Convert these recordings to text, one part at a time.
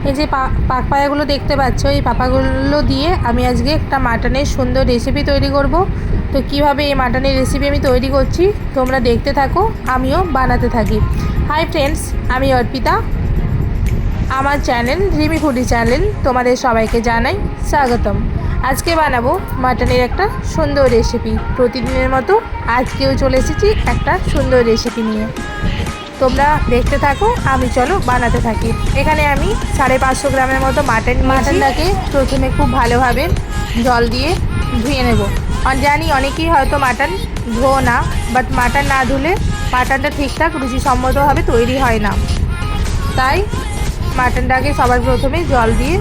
এই যে পাক পায়াগুলো দেখতে পাচ্ছ, এই পাপাগুলো দিয়ে আমি আজকে একটা মাটনের সুন্দর রেসিপি তৈরি করব। তো কিভাবে এই মাটনের রেসিপি আমি তৈরি করছি তোমরা দেখতে থাকো, আমিও বানাতে থাকি। হাই ফ্রেন্ডস, আমি অর্পিতা। আমার চ্যানেল রিমি ফুডি চ্যানেল তোমাদের সবাইকে জানাই স্বাগতম। আজকে বানাবো মাটনের একটা সুন্দর রেসিপি। প্রতিদিনের মতো আজকেও চলে এসেছি একটা সুন্দর রেসিপি নিয়ে। তোমরা দেখতে থাকো, আমি চলো বানাতে থাকি। এখানে আমি 550 গ্রামের মতো মাটনটাকে প্রথমে খুব ভালোভাবে জল দিয়ে ধুয়ে নেব। জানি অনেকেই হয়তো মাটন ধো না, বাট মাটন না ধুলে মাটনটা ঠিকঠাক রুচিসম্মতভাবে তৈরি হয় না। তাই মাটনটাকে সবার প্রথমে জল দিয়ে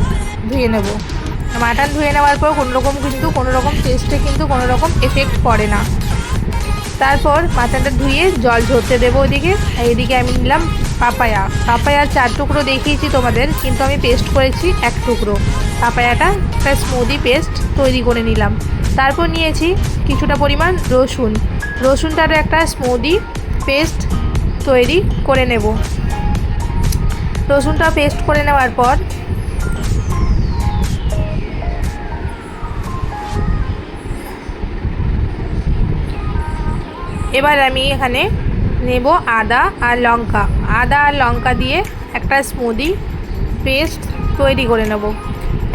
ধুয়ে নেব। মাটন ধুয়ে নেওয়ার পর কোনো রকম টেস্টে কোনো রকম এফেক্ট পড়ে না। তারপর মাটনটা ধুয়ে জল ঝরতে দেবো ওইদিকে। এইদিকে আমি নিলাম পাপায়া 4 টুকরো দেখিয়েছি তোমাদের, কিন্তু আমি পেস্ট করেছি 1 টুকরো। পাপায়াটা একটা স্মুদি পেস্ট তৈরি করে নিলাম। তারপর নিয়েছি কিছুটা পরিমাণ রসুনটারও একটা স্মুদি পেস্ট তৈরি করে নেব। রসুনটা পেস্ট করে নেওয়ার পর এবার আমি এখানে নেব আদা আর লঙ্কা দিয়ে একটা স্মুদি পেস্ট তৈরি করে নেব।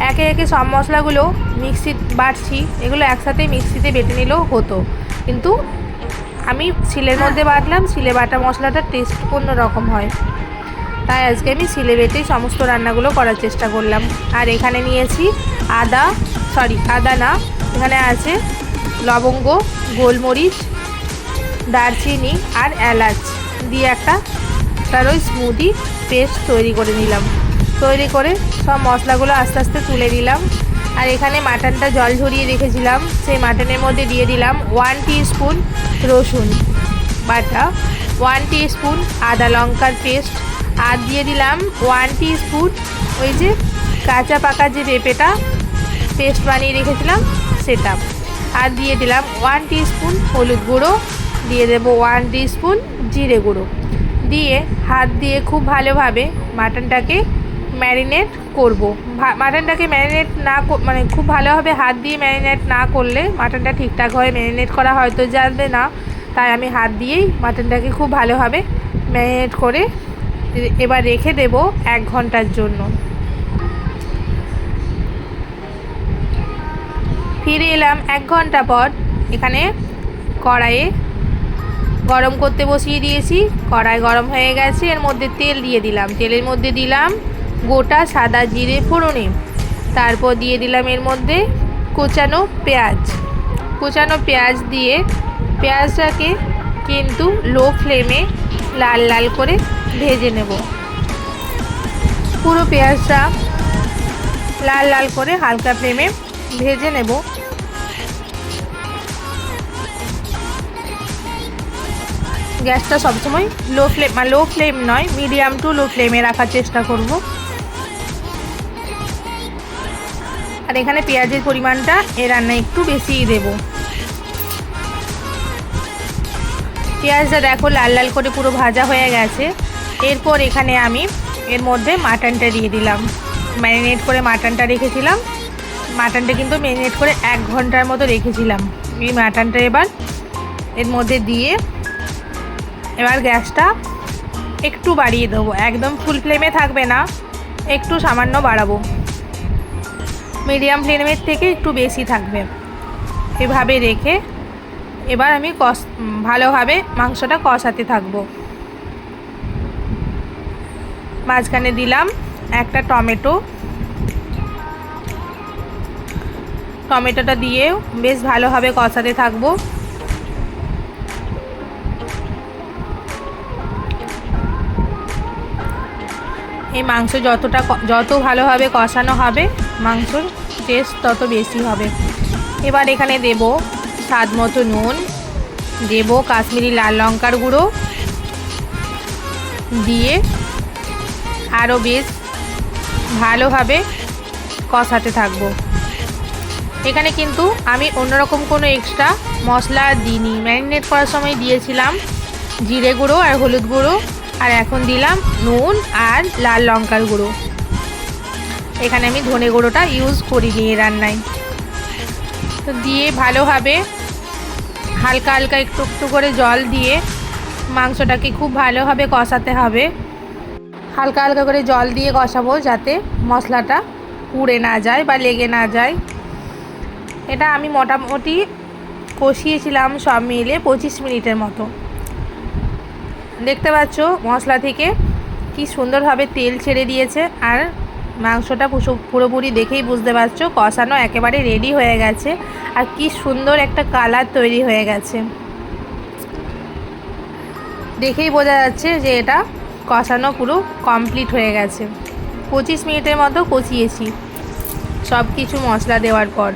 একে একে সব মশলাগুলো বাটছি, এগুলো একসাথে মিক্সিতে বেটে নিলেও হতো, কিন্তু আমি শিলের মধ্যে বাটলাম। শিলে বাটা মশলাটার টেস্ট অন্য রকম হয়, তাই আজকে আমি শিলে বেটেই সমস্ত রান্নাগুলো করার চেষ্টা করলাম। আর এখানে নিয়েছি আদা না, এখানে আছে লবঙ্গ, গোলমরিচ, দারচিনি আর এলাচ দিয়ে তার ওই স্মুদি পেস্ট তৈরি করে নিলাম। তৈরি করে সব মশলাগুলো আস্তে আস্তে তুলে দিলাম। আর এখানে মাটনটা জল ঝরিয়ে রেখেছিলাম, সেই মাটনের মধ্যে দিয়ে দিলাম 1 টিস্পুন রসুন বাটা, 1 টিস্পুন আদা লঙ্কার পেস্ট, আর দিয়ে দিলাম 1 টিস্পুন ওই যে কাঁচা পাকা যে পেঁপেটা পেস্ট বানিয়ে রেখেছিলাম সেটা, আর দিয়ে দিলাম 1 টিস্পুন হলুদ গুঁড়ো, দিয়ে দেবো 1 টিস্পুন জিরে গুঁড়ো। দিয়ে হাত দিয়ে খুব ভালোভাবে মাটনটাকে ম্যারিনেট করব। মাটনটাকে ম্যারিনেট না খুব ভালোভাবে হাত দিয়ে ম্যারিনেট না করলে মাটনটা ঠিকঠাকভাবে ম্যারিনেট করা হয়তো যাবে না। তাই আমি হাত দিয়েই মাটনটাকে খুব ভালোভাবে ম্যারিনেট করে এবার রেখে দেব 1 ঘন্টার জন্য। ফিরে এলাম 1 ঘন্টা পর। এখানে কড়াইয়ে গরম করতে বসিয়ে দিয়েছি। কড়াই গরম হয়ে গেছে, এর মধ্যে তেল দিয়ে দিলাম। তেলের মধ্যে দিলাম গোটা সাদা জিরে ফোড়নে। তারপর দিয়ে দিলাম এর মধ্যে কুচানো পেঁয়াজ দিয়ে পেঁয়াজটাকে কিন্তু লো ফ্লেমে লাল লাল করে ভেজে নেব। পুরো পেঁয়াজটা লাল লাল করে হালকা ফ্লেমে ভেজে নেব। গ্যাসটা সবসময় লো ফ্লেম নয়, মিডিয়াম টু লো ফ্লেমে রাখার চেষ্টা করব। আর এখানে পেঁয়াজের পরিমাণটা এ রান্নায় একটু বেশিই দেব। পেঁয়াজটা দেখো লাল লাল করে পুরো ভাজা হয়ে গেছে। এরপর এখানে আমি এর মধ্যে মাটনটা দিয়ে দিলাম। ম্যারিনেট করে মাটনটা রেখেছিলাম। মাটনটা কিন্তু ম্যারিনেট করে 1 ঘন্টার মতো রেখেছিলাম। এই মাটনটা এবার এর মধ্যে দিয়ে এবার গ্যাসটা একটু বাড়িয়ে দেবো। একদম ফুল ফ্লেমে থাকবে না, একটু সামান্য বাড়াবো। মিডিয়াম ফ্লেমের থেকে একটু বেশি থাকবে। এভাবে রেখে এবার আমি ভালোভাবে মাংসটা কষাতে থাকবো। মাঝখানে দিলাম একটা টমেটোটা দিয়েও বেশ ভালোভাবে কষাতে থাকবো। এই মাংস যত ভালোভাবে কষানো হবে মাংসর টেস্ট তত বেশি হবে। এবার এখানে দেব স্বাদ মতো নুন, দেব কাশ্মীরি লাল লঙ্কার গুঁড়ো, দিয়ে আরও বেশ ভালোভাবে কষাতে থাকবো। এখানে কিন্তু আমি অন্যরকম কোনো এক্সট্রা মশলা দিইনি। ম্যারিনেট করার সময় দিয়েছিলাম জিরে গুঁড়ো আর হলুদ গুঁড়ো, আর এখন দিলাম নুন আর লাল লঙ্কার গুঁড়ো। এখানে আমি ধনে গুঁড়োটা ইউজ করিনি রান্নায়। তো দিয়ে ভালোভাবে হালকা হালকা একটু একটু করে জল দিয়ে মাংসটাকে খুব ভালোভাবে কষাতে হবে। হালকা হালকা করে জল দিয়ে কষাবো যাতে মশলাটা পুড়ে না যায় বা লেগে না যায়। এটা আমি মোটামুটি কষিয়েছিলাম সব মিলে 25 মিনিটের মতো। দেখতে পাচ্ছ মশলা থেকে কি সুন্দরভাবে তেল ছেড়ে দিয়েছে, আর মাংসটা পুরোপুরি দেখেই বুঝতে পারছো কষানো একেবারে রেডি হয়ে গেছে, আর কি সুন্দর একটা কালার তৈরি হয়ে গেছে। দেখেই বোঝা যাচ্ছে যে এটা কষানো পুরো কমপ্লিট হয়ে গেছে। 25 মিনিটের মতো কষিয়েছি সব কিছু মশলা দেওয়ার পর।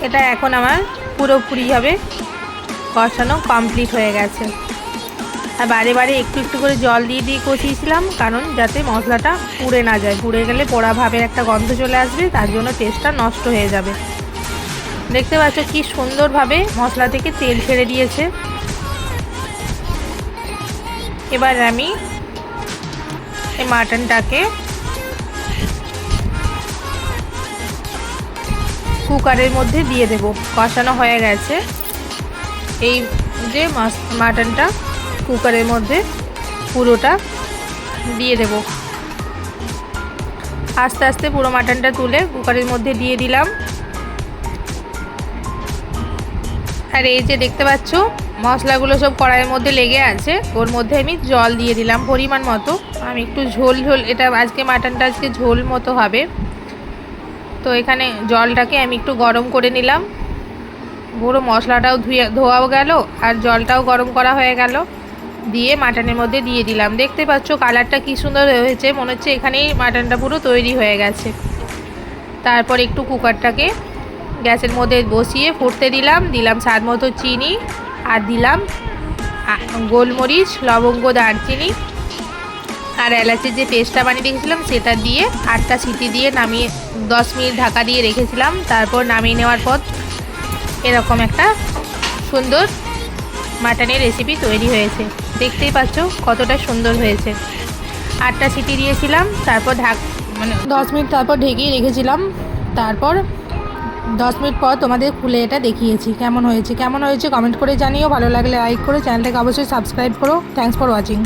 এটা এখন আমার পুরোপুরিভাবে কষানো কমপ্লিট হয়ে গেছে। আর বারে বারে একটু একটু করে জল দিয়ে দিয়ে কষিয়েছিলাম, কারণ যাতে মশলাটা পুড়ে না যায়। পুড়ে গেলে পোড়া ভাবের একটা গন্ধ চলে আসবে, তার জন্য টেস্টটা নষ্ট হয়ে যাবে। দেখতে পাচ্ছ কি সুন্দরভাবে মশলা থেকে তেল ছেড়ে দিয়েছে। এবার আমি এই মাটনটাকে কুকারের মধ্যে দিয়ে দেব। কষানো হয়ে গেছে, এই যে মাটনটা কুকারের মধ্যে পুরোটা দিয়ে দেব। আস্তে আস্তে পুরো মাটনটা তুলে কুকারের মধ্যে দিয়ে দিলাম। আর এই যে দেখতে পাচ্ছ মশলাগুলো সব কড়াইয়ের মধ্যে লেগে আছে, ওর মধ্যে আমি জল দিয়ে দিলাম পরিমাণ মতো। আমি একটু ঝোল ঝোল, এটা আজকে মাটনটা আজকে ঝোল মতো হবে, তো এখানে জলটাকে আমি একটু গরম করে নিলাম। পুরো মশলাটাও ধোয়াও গেল আর জলটাও গরম করা হয়ে গেল। দিয়ে মাটনের মধ্যে দিয়ে দিলাম। দেখতে পাচ্ছ কালারটা কি সুন্দর হয়েছে, মনে হচ্ছে এখানেই মাটনটা পুরো তৈরি হয়ে গেছে। তারপর একটু কুকারটাকে গ্যাসের মধ্যে বসিয়ে ফুটতে দিলাম স্বাদ মতো চিনি, আর দিলাম গোলমরিচ, লবঙ্গ, দারচিনি আর এলাচের যে পেস্টটা বানিয়ে রেখেছিলাম সেটা দিয়ে 8টা সিটি দিয়ে নামিয়ে 10 মিনিট ঢাকা দিয়ে রেখেছিলাম। তারপর নামিয়ে নেওয়ার পর এরকম একটা সুন্দর মাটনের রেসিপি তৈরি হয়েছে। দেখতেই পাচ্ছ কতটা সুন্দর হয়েছে। 8টা সিটি দিয়েছিলাম, তারপর 10 মিনিট তারপর ঢেকেই রেখেছিলাম। তারপর 10 মিনিট পর তোমাদের খুলে এটা দেখিয়েছি কেমন হয়েছে কমেন্ট করে জানিও। ভালো লাগলে লাইক করো, চ্যানেলটাকে অবশ্যই সাবস্ক্রাইব করো। Thanks for watching.